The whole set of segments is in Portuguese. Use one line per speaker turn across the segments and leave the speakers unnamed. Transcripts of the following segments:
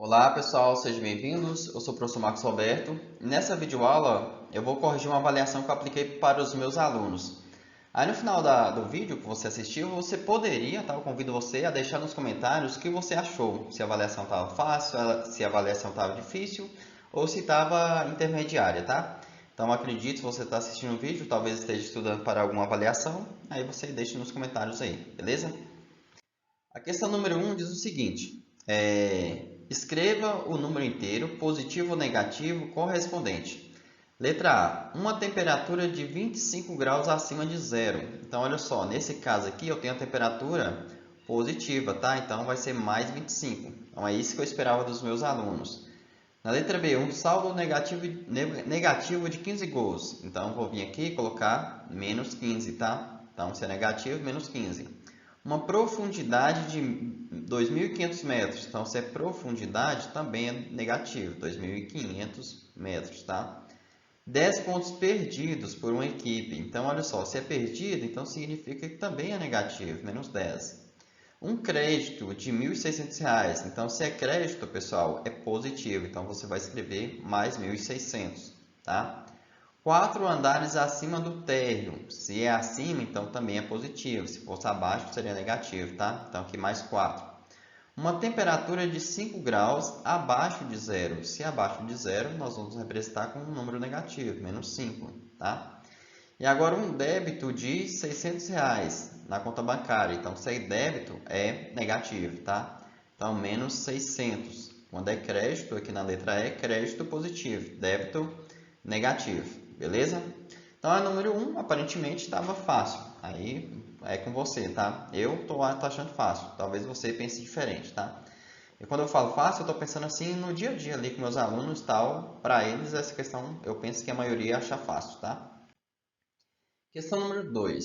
Olá pessoal, sejam bem-vindos. Eu sou o professor Marcos Roberto. Nessa videoaula eu vou corrigir uma avaliação que eu apliquei para os meus alunos. Aí no final do vídeo que você assistiu, você poderia, tá? Eu convido você a deixar nos comentários o que você achou. Se a avaliação estava fácil, se a avaliação estava difícil ou se estava intermediária, tá? Então acredito, se você está assistindo o vídeo, talvez esteja estudando para alguma avaliação, aí você deixe nos comentários aí, beleza? A questão número 1 diz o seguinte: escreva o número inteiro, positivo ou negativo, correspondente. Letra A, uma temperatura de 25 graus acima de zero. Então, olha só, nesse caso aqui eu tenho a temperatura positiva, tá? Então, vai ser mais 25. Então, é isso que eu esperava dos meus alunos. Na letra B, um saldo negativo de 15 gols. Então, vou vir aqui e colocar menos 15, tá? Então, se é negativo, menos 15. Uma profundidade de 2.500 metros. Então, se é profundidade, também é negativo, 2.500 metros, tá? 10 pontos perdidos por uma equipe. Então, olha só, se é perdido, então significa que também é negativo, menos 10. Um crédito de R$ 1.600. Então, se é crédito, pessoal, é positivo. Então, você vai escrever mais 1.600, tá? 4 andares acima do térreo. Se é acima, então também é positivo. Se fosse abaixo, seria negativo, tá? Então, aqui mais 4. Uma temperatura de 5 graus abaixo de zero. Se é abaixo de zero, nós vamos representar com um número negativo, menos 5, tá? E agora um débito de R$ 600 na conta bancária. Então, se é débito, é negativo, tá? Então, menos 600. Quando é crédito, aqui na letra E, crédito positivo, débito negativo, beleza? Então, a número 1, aparentemente, estava fácil. Aí, é com você, tá? Eu tô achando fácil. Talvez você pense diferente, tá? E quando eu falo fácil, eu estou pensando assim no dia a dia ali com meus alunos e tal. Para eles, essa questão, eu penso que a maioria acha fácil, tá? Questão número 2.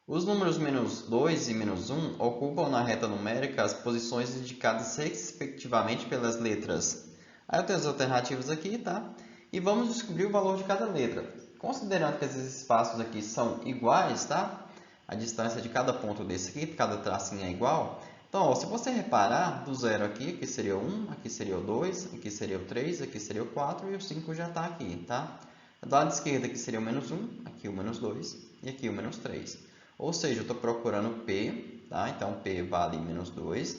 Os números menos 2 e menos 1 ocupam na reta numérica as posições indicadas respectivamente pelas letras. Aí eu tenho as alternativas aqui, tá? E vamos descobrir o valor de cada letra. Considerando que esses espaços aqui são iguais, tá? A distância de cada ponto desse aqui, cada tracinho é igual. Então, ó, se você reparar, do zero aqui seria o 1, aqui seria o 2, aqui seria o 3, aqui seria o 4 e o 5 já está aqui, tá? Do lado esquerdo aqui seria o menos 1, aqui o menos 2 e aqui o menos 3. Ou seja, eu estou procurando P, tá? Então, P vale menos 2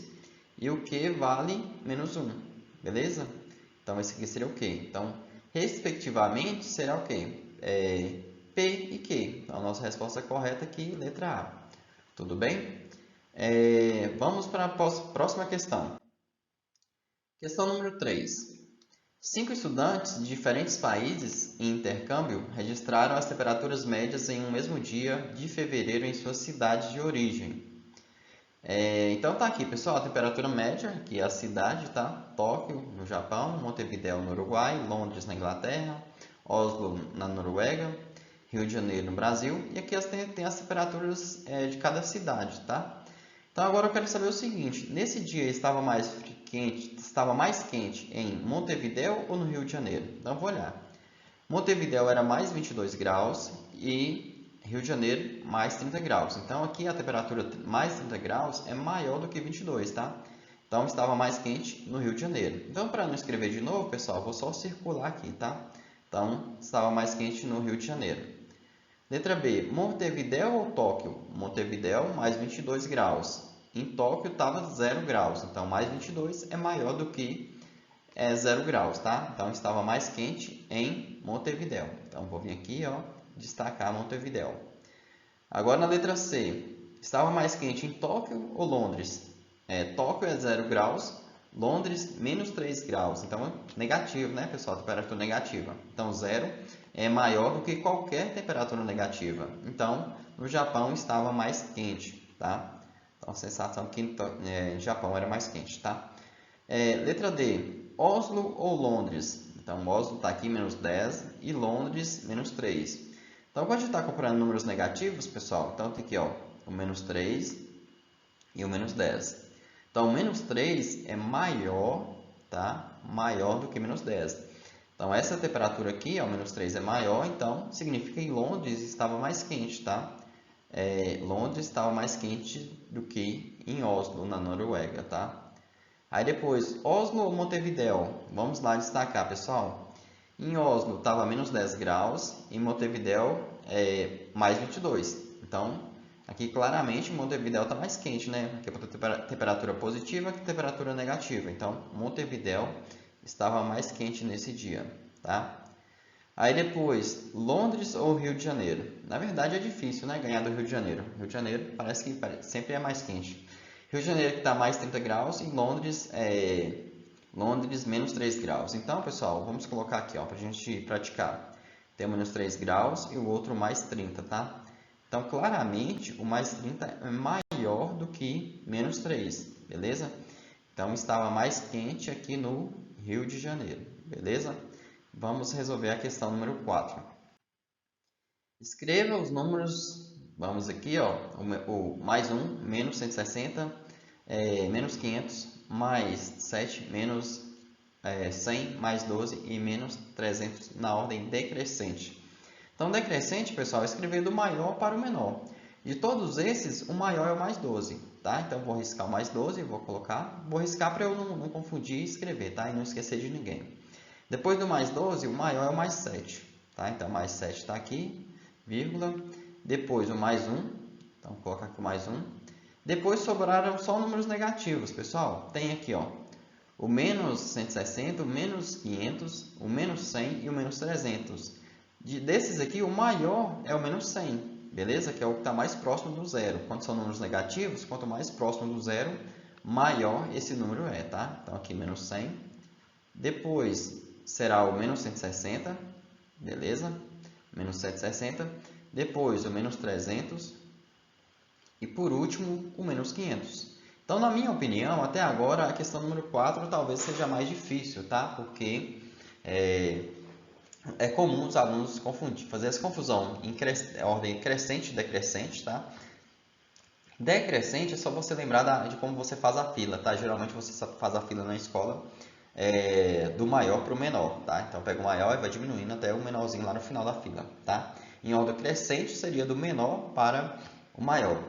e o Q vale menos 1, beleza? Então, esse aqui seria o Q. Então, respectivamente, será o quê? P e Q. Então, a nossa resposta correta aqui, letra A. Tudo bem? Vamos para a próxima questão. Questão número 3. 5 estudantes de diferentes países em intercâmbio registraram as temperaturas médias em um mesmo dia de fevereiro em suas cidades de origem. Então tá aqui, pessoal, a temperatura média, que é a cidade, tá? Tóquio, no Japão, Montevideo, no Uruguai, Londres, na Inglaterra, Oslo, na Noruega, Rio de Janeiro, no Brasil, e aqui tem as temperaturas de cada cidade, tá? Então agora eu quero saber o seguinte: nesse dia estava mais quente em Montevideo ou no Rio de Janeiro? Então eu vou olhar. Montevideo era mais 22 graus e Rio de Janeiro mais 30 graus. Então aqui a temperatura mais 30 graus é maior do que 22, tá? Então estava mais quente no Rio de Janeiro. Então para não escrever de novo, pessoal, vou só circular aqui, tá? Então estava mais quente no Rio de Janeiro. Letra B, Montevideo ou Tóquio? Montevideo mais 22 graus. Em Tóquio estava 0 graus, então mais 22 é maior do que 0 graus, tá? Então estava mais quente em Montevideo. Então vou vir aqui, ó, destacar Montevideo. Agora na letra C, estava mais quente em Tóquio ou Londres? Tóquio é 0 graus, Londres menos 3 graus. Então negativo, né, pessoal? Temperatura negativa. Então 0 é maior do que qualquer temperatura negativa. Então no Japão estava mais quente, tá? Então a sensação que no Japão era mais quente, tá? Letra D, Oslo ou Londres? Então Oslo está aqui menos 10 e Londres menos 3. Então, quando a gente está comparando números negativos, pessoal, então tem aqui ó, o menos 3 e o menos 10. Então, o menos 3 é maior, tá? Maior do que menos 10. Então, essa temperatura aqui, ó, menos 3 é maior, então significa que Londres estava mais quente, tá? Londres estava mais quente do que em Oslo, na Noruega, tá? Aí depois, Oslo ou Montevidéu? Vamos lá destacar, pessoal. Em Oslo estava menos 10 graus, em Montevidéu mais 22. Então, aqui claramente Montevidéu está mais quente, né? Aqui é temperatura positiva que temperatura negativa. Então, Montevidéu estava mais quente nesse dia, tá? Aí depois, Londres ou Rio de Janeiro? Na verdade é difícil, né, ganhar do Rio de Janeiro. Rio de Janeiro parece que sempre é mais quente. Rio de Janeiro que está mais 30 graus e Londres menos 3 graus. Então, pessoal, vamos colocar aqui para a gente praticar. Tem menos 3 graus e o outro mais 30, tá? Então, claramente, o mais 30 é maior do que menos 3, beleza? Então, estava mais quente aqui no Rio de Janeiro, beleza? Vamos resolver a questão número 4. Escreva os números, vamos aqui, ó, o mais 1, menos 160, menos 500, mais 7, menos 100, mais 12 e menos 300 na ordem decrescente. Então, decrescente, pessoal, é escrever do maior para o menor. De todos esses, o maior é o mais 12, tá? Então, vou riscar o mais 12, vou riscar para eu não confundir e escrever, tá? E não esquecer de ninguém. Depois do mais 12, o maior é o mais 7, tá? Então, mais 7 está aqui, vírgula. Depois, o mais 1, então, vou colocar aqui o mais 1. Depois, sobraram só números negativos, pessoal. Tem aqui, ó, o menos 160, o menos 500, o menos 100 e o menos 300. Desses aqui, o maior é o menos 100, beleza? Que é o que está mais próximo do zero. Quando são números negativos, quanto mais próximo do zero, maior esse número é, tá? Então, aqui, menos 100. Depois, será o menos 160, beleza? Menos 160. Depois, o menos 300. E, por último, o menos 500. Então, na minha opinião, até agora, a questão número 4 talvez seja mais difícil, tá? Porque é comum os alunos fazer essa confusão em ordem crescente e decrescente, tá? Decrescente é só você lembrar de como você faz a fila, tá? Geralmente você faz a fila na escola do maior para o menor, tá? Então pega o maior e vai diminuindo até o menorzinho lá no final da fila, tá? Em ordem crescente seria do menor para o maior,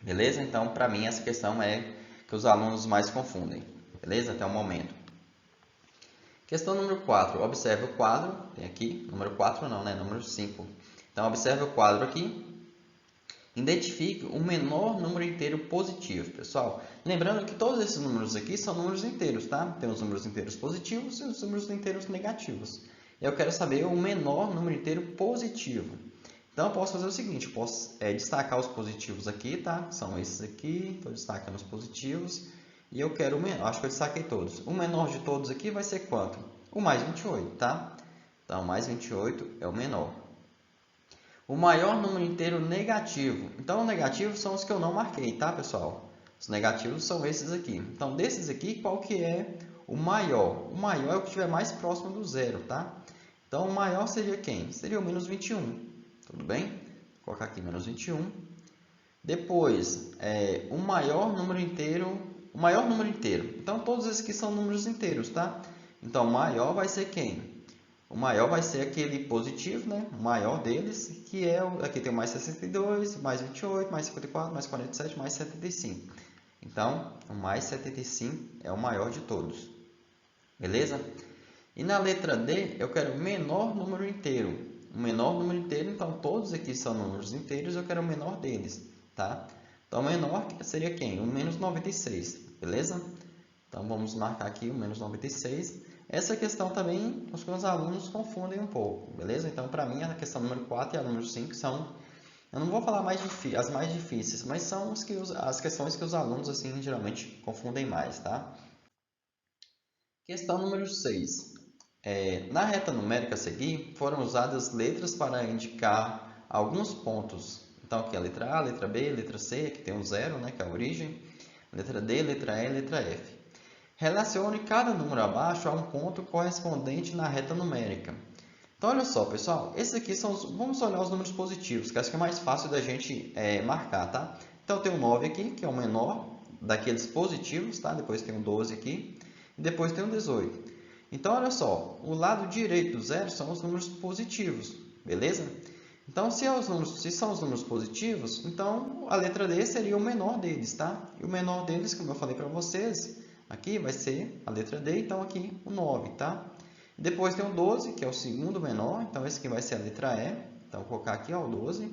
beleza? Então, para mim, essa questão é que os alunos mais confundem, beleza? Até o momento. Questão número 4. Observe o quadro. Tem aqui, número 4 não, né? Número 5. Então, observe o quadro aqui. Identifique o menor número inteiro positivo, pessoal. Lembrando que todos esses números aqui são números inteiros, tá? Tem os números inteiros positivos e os números inteiros negativos. Eu quero saber o menor número inteiro positivo. Então, eu posso fazer o seguinte, eu posso destacar os positivos aqui, tá? São esses aqui, estou destacando os positivos. E eu quero o menor, acho que eu destaquei todos. O menor de todos aqui vai ser quanto? O mais 28, tá? Então, mais 28 é o menor. O maior número inteiro negativo. Então, os negativos são os que eu não marquei, tá, pessoal? Os negativos são esses aqui. Então, desses aqui, qual que é o maior? O maior é o que estiver mais próximo do zero, tá? Então, o maior seria quem? Seria o menos 21. Tudo bem? Vou colocar aqui menos 21. Depois, o maior número inteiro. Então, todos esses aqui são números inteiros, tá? Então, o maior vai ser quem? O maior vai ser aquele positivo, né? O maior deles, que é aqui tem o mais 62, mais 28, mais 54, mais 47, mais 75. Então, o mais 75 é o maior de todos. Beleza? E na letra D, eu quero o menor número inteiro. O menor número inteiro, então, todos aqui são números inteiros, eu quero o menor deles, tá? Então, o menor seria quem? O menos 96, beleza? Então, vamos marcar aqui o menos 96. Essa questão também, os meus alunos confundem um pouco, beleza? Então, para mim, a questão número 4 e a número 5 são, eu não vou falar as mais difíceis, mas são as questões que os alunos, assim, geralmente confundem mais, tá? Questão número 6. Na reta numérica a seguir, foram usadas letras para indicar alguns pontos. Então, aqui a letra A, letra B, letra C, aqui tem o 0, né, que é a origem. Letra D, letra E, letra F. Relacione cada número abaixo a um ponto correspondente na reta numérica. Então, olha só, pessoal. Esses aqui são vamos olhar os números positivos, que acho que é mais fácil da gente marcar, tá? Então, tem o 9 aqui, que é o menor daqueles positivos, tá? Depois tem o 12 aqui. E depois tem o 18. Então, olha só. O lado direito do zero são os números positivos, beleza? Então, se são os números positivos, então a letra D seria o menor deles, tá? E o menor deles, como eu falei para vocês, aqui vai ser a letra D, então aqui o 9, tá? Depois tem o 12, que é o segundo menor, então esse aqui vai ser a letra E. Então, vou colocar aqui ó, o 12.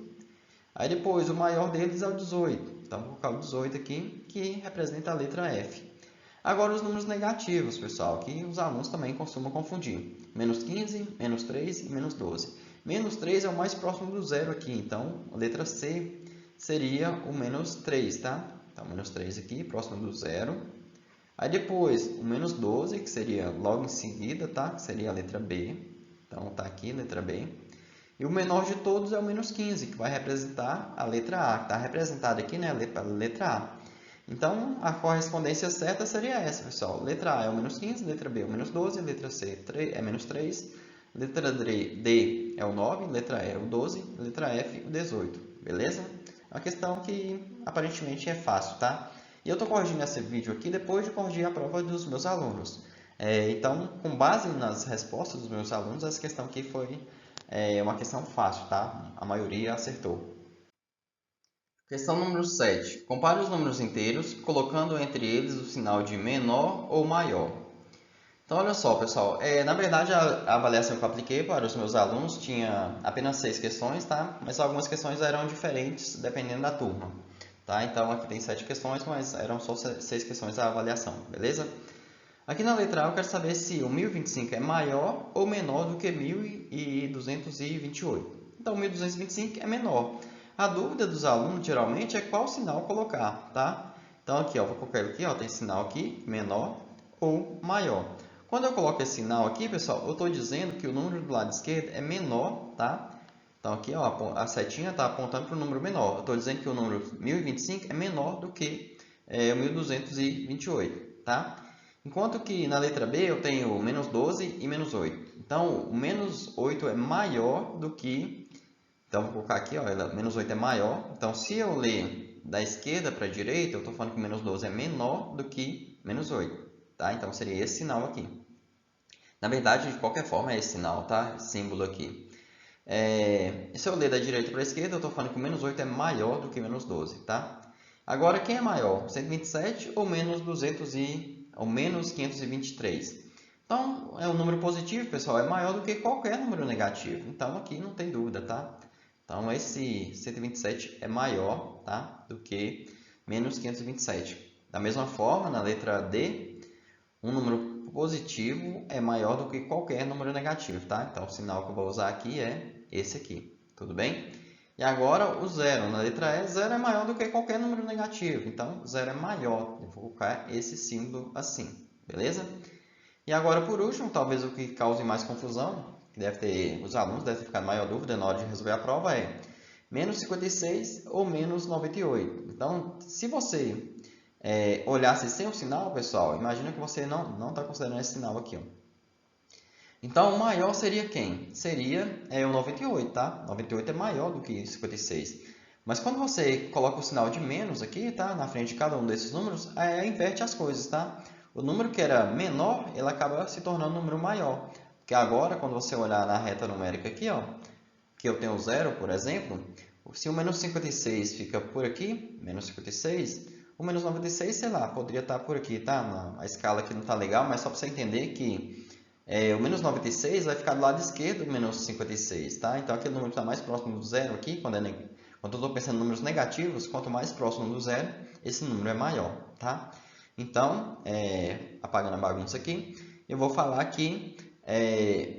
Aí depois, o maior deles é o 18. Então, vou colocar o 18 aqui, que representa a letra F. Agora, os números negativos, pessoal, que os alunos também costumam confundir. Menos 15, menos 3 e menos 12. Menos 3 é o mais próximo do zero aqui, então a letra C seria o menos 3, tá? Então, menos 3 aqui, próximo do zero. Aí depois, o menos 12, que seria logo em seguida, tá? Que seria a letra B. Então, tá aqui, letra B. E o menor de todos é o menos 15, que vai representar a letra A, que está representada aqui, né? A letra A. Então, a correspondência certa seria essa, pessoal. Letra A é o menos 15, letra B é o menos 12, letra C é menos 3, letra D é o 9, letra E é o 12, letra F o 18, beleza? É uma questão que aparentemente é fácil, tá? E eu estou corrigindo esse vídeo aqui depois de corrigir a prova dos meus alunos. Então, com base nas respostas dos meus alunos, essa questão aqui foi uma questão fácil, tá? A maioria acertou. Questão número 7. Compare os números inteiros, colocando entre eles o sinal de menor ou maior. Então, olha só, pessoal. Na verdade, a avaliação que eu apliquei para os meus alunos tinha apenas 6 questões, tá? Mas algumas questões eram diferentes dependendo da turma, tá? Então, aqui tem 7 questões, mas eram só 6 questões da avaliação, beleza? Aqui na letra A, eu quero saber se o 1025 é maior ou menor do que 1228. Então, 1225 é menor. A dúvida dos alunos, geralmente, é qual sinal colocar, tá? Então, aqui, ó, vou colocar aqui, ó, tem sinal aqui, menor ou maior. Quando eu coloco esse sinal aqui, pessoal, eu estou dizendo que o número do lado esquerdo é menor, tá? Então, aqui, ó, a setinha está apontando para o número menor. Eu estou dizendo que o número 1025 é menor do que o 1228, tá? Enquanto que na letra B eu tenho menos 12 e menos 8. Então, o menos 8 é maior do que... Então, vou colocar aqui, ó, menos 8 é maior. Então, se eu ler da esquerda para a direita, eu estou falando que o menos 12 é menor do que menos 8. Tá? Então, seria esse sinal aqui. Na verdade, de qualquer forma, é esse sinal, tá? Esse símbolo aqui. Se eu ler da direita para a esquerda, eu estou falando que o menos 8 é maior do que menos 12, tá? Agora, quem é maior? 127 ou menos 523? Então, é um número positivo, pessoal, é maior do que qualquer número negativo. Então, aqui não tem dúvida, tá? Então, esse 127 é maior, tá? Do que menos 527. Da mesma forma, na letra D, um número positivo é maior do que qualquer número negativo, tá? Então, o sinal que eu vou usar aqui é esse aqui, tudo bem? E agora o zero, na letra E, zero é maior do que qualquer número negativo, então zero é maior, eu vou colocar esse símbolo assim, beleza? E agora por último, talvez o que cause mais confusão, que os alunos devem ter ficado maior dúvida na hora de resolver a prova é menos 56 ou menos 98. Então, se você olhasse sem o sinal, pessoal, imagina que você não está considerando esse sinal aqui, ó. Então, o maior seria quem? Seria o 98, tá? 98 é maior do que 56. Mas quando você coloca o sinal de menos aqui, tá? Na frente de cada um desses números, inverte as coisas, tá? O número que era menor, ele acaba se tornando um número maior. Porque agora, quando você olhar na reta numérica aqui, ó, que eu tenho 0, por exemplo, se o menos 56 fica por aqui, menos 56, o menos 96, sei lá, poderia estar por aqui, tá? A escala aqui não está legal, mas só para você entender que o menos 96 vai ficar do lado esquerdo do menos 56, tá? Então, aquele número que está mais próximo do zero aqui, quando eu estou pensando em números negativos, quanto mais próximo do zero, esse número é maior, tá? Então, apagando a bagunça aqui, eu vou falar que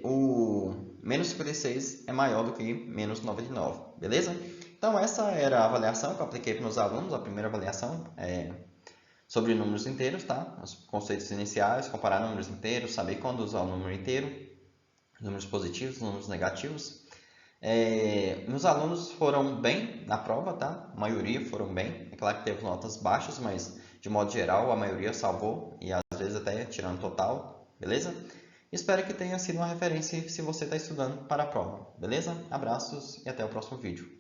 o menos 56 é maior do que menos 99, beleza? Então, essa era a avaliação que eu apliquei para os meus alunos, a primeira avaliação sobre números inteiros, tá? Os conceitos iniciais, comparar números inteiros, saber quando usar o número inteiro, números positivos, números negativos. Meus alunos foram bem na prova, tá? A maioria foram bem. É claro que teve notas baixas, mas de modo geral a maioria salvou e às vezes até tirando total, beleza? Espero que tenha sido uma referência se você está estudando para a prova, beleza? Abraços e até o próximo vídeo.